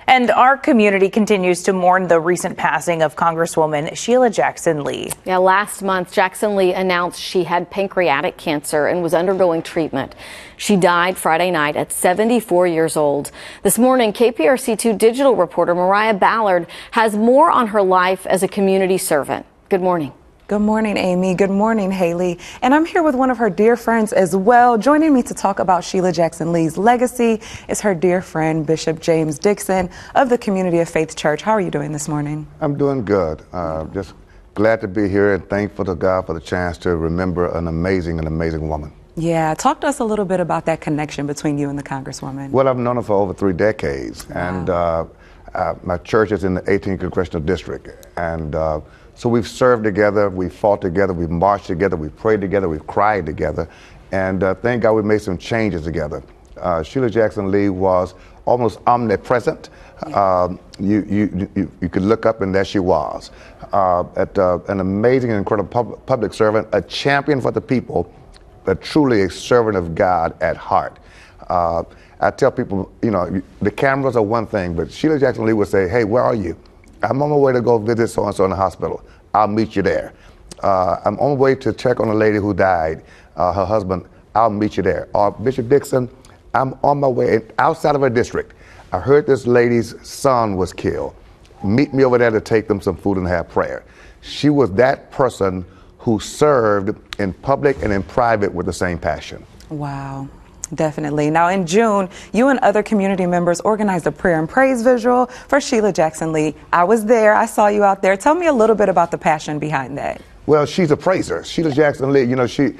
And our community continues to mourn the recent passing of Congresswoman Sheila Jackson Lee. Yeah, last month, Jackson Lee announced she had pancreatic cancer and was undergoing treatment. She died Friday night at 74 years old. This morning, KPRC2 digital reporter Mariah Ballard has more on her life as a community servant. Good morning. Good morning, Amy. Good morning, Haley. And I'm here with one of her dear friends as well. Joining me to talk about Sheila Jackson Lee's legacy is her dear friend, Bishop James Dixon of the Community of Faith Church. How are you doing this morning? I'm doing good. Just glad to be here and thankful to God for the chance to remember an amazing woman. Yeah, talk to us a little bit about that connection between you and the Congresswoman. Well, I've known her for over 3 decades. Wow. And my church is in the 18th Congressional District. And so we've served together, we've fought together, we've marched together, we've prayed together, we've cried together, and thank God we made some changes together. Sheila Jackson Lee was almost omnipresent. You could look up and there she was. An amazing and incredible public servant, a champion for the people, but truly a servant of God at heart. I tell people, you know, the cameras are one thing, but Sheila Jackson Lee would say, hey, where are you? I'm on my way to go visit so-and-so in the hospital. I'll meet you there. I'm on my way to check on a lady who died, her husband. I'll meet you there. Bishop Dixon, I'm on my way outside of her district. I heard this lady's son was killed. Meet me over there to take them some food and have prayer. She was that person who served in public and in private with the same passion. Wow. Definitely. Now, in June, you and other community members organized a prayer and praise visual for Sheila Jackson Lee. I was there. I saw you out there. Tell me a little bit about the passion behind that. Well, she's a praiser. Sheila Jackson Lee, you know, she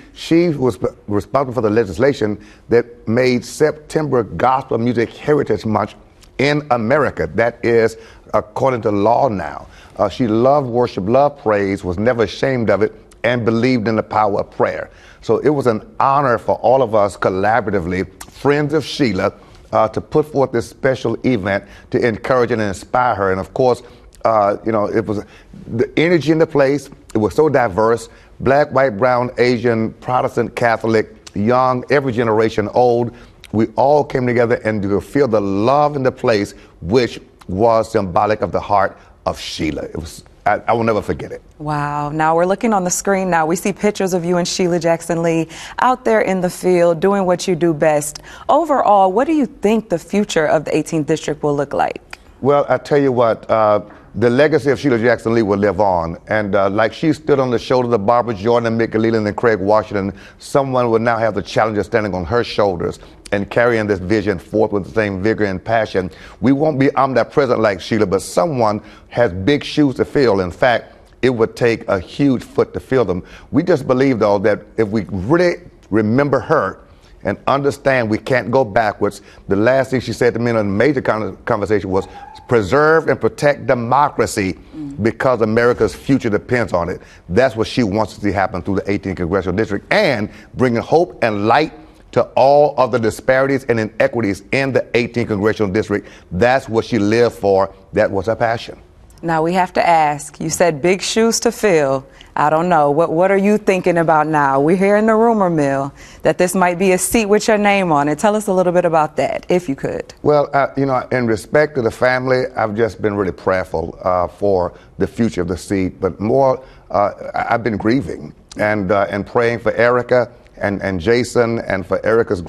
was responsible for the legislation that made September Gospel Music Heritage Month in America. That is according to law now. She loved worship, loved praise, was never ashamed of it, and believed in the power of prayer. So it was an honor for all of us collaboratively, friends of Sheila, to put forth this special event to encourage and inspire her. And of course, you know, it was the energy in the place. It was so diverse: black, white, brown, Asian, Protestant, Catholic, young, every generation, old. We all came together and to feel the love in the place, which was symbolic of the heart of Sheila. It was. I will never forget it. Wow. Now we're looking on the screen now. We see pictures of you and Sheila Jackson Lee out there in the field doing what you do best. Overall, what do you think the future of the 18th District will look like? Well, I tell you what, the legacy of Sheila Jackson Lee will live on. And like she stood on the shoulders of Barbara Jordan and Mickey Leland and Craig Washington, someone will now have the challenge of standing on her shoulders and carrying this vision forth with the same vigor and passion. We won't be omnipresent like Sheila, but someone has big shoes to fill. In fact, it would take a huge foot to fill them. We just believe, though, that if we really remember her and understand we can't go backwards, the last thing she said to me in a major conversation was preserve and protect democracy because America's future depends on it. That's what she wants to see happen through the 18th Congressional District, and bringing hope and light to all of the disparities and inequities in the 18th Congressional District. That's what she lived for. That was her passion. Now we have to ask, you said big shoes to fill. I don't know. What are you thinking about now? We're hearing the rumor mill that this might be a seat with your name on it. Tell us a little bit about that, if you could. Well, you know, in respect to the family, I've just been really prayerful for the future of the seat. But more, I've been grieving and praying for Erica and Jason, and for Erica's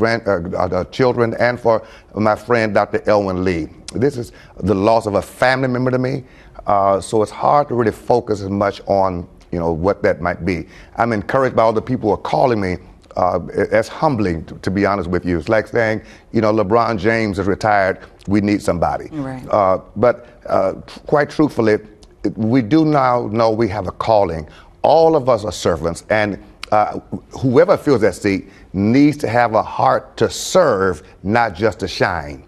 children, and for my friend Dr. Elwin Lee. This is the loss of a family member to me, so it's hard to really focus as much on, you know, what that might be. I'm encouraged by all the people who are calling me. It's humbling, to be honest with you. It's like saying, you know, LeBron James is retired, we need somebody. Right. But quite truthfully, we do now know we have a calling. All of us are servants, and whoever fills that seat needs to have a heart to serve, not just to shine.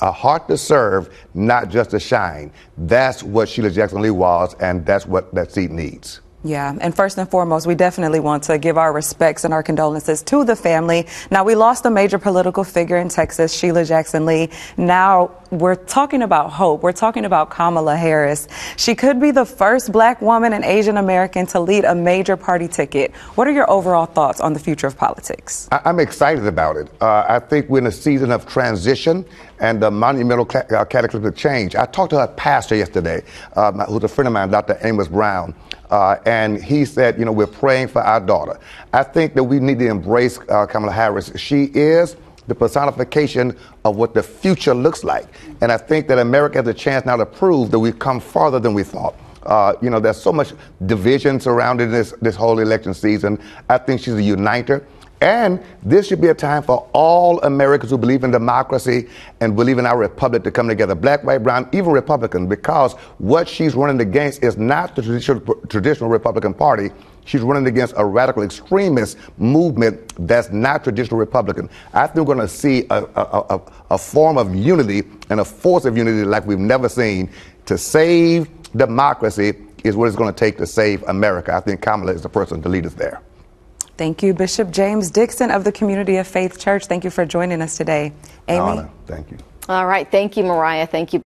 A heart to serve, not just to shine. That's what Sheila Jackson Lee was, and that's what that seat needs. Yeah, and first and foremost, we definitely want to give our respects and our condolences to the family. Now, we lost a major political figure in Texas, Sheila Jackson Lee. Now, we're talking about hope. We're talking about Kamala Harris. She could be the first black woman and Asian American to lead a major party ticket. What are your overall thoughts on the future of politics? I'm excited about it. I think we're in a season of transition, and the monumental cataclysmic change. I talked to her pastor yesterday, who's a friend of mine, Dr. Amos Brown, and he said, you know, we're praying for our daughter. I think that we need to embrace Kamala Harris. She is the personification of what the future looks like. And I think that America has a chance now to prove that we've come farther than we thought. You know, there's so much division surrounding this whole election season. I think she's a uniter. And this should be a time for all Americans who believe in democracy and believe in our republic to come together, black, white, brown, even Republican, because what she's running against is not the traditional Republican Party. She's running against a radical extremist movement that's not traditional Republican. I think we're going to see a form of unity and a force of unity like we've never seen. To save democracy is what it's going to take to save America. I think Kamala is the person to lead us there. Thank you, Bishop James Dixon of the Community of Faith Church. Thank you for joining us today. Amy? Thank you. All right. Thank you, Mariah. Thank you.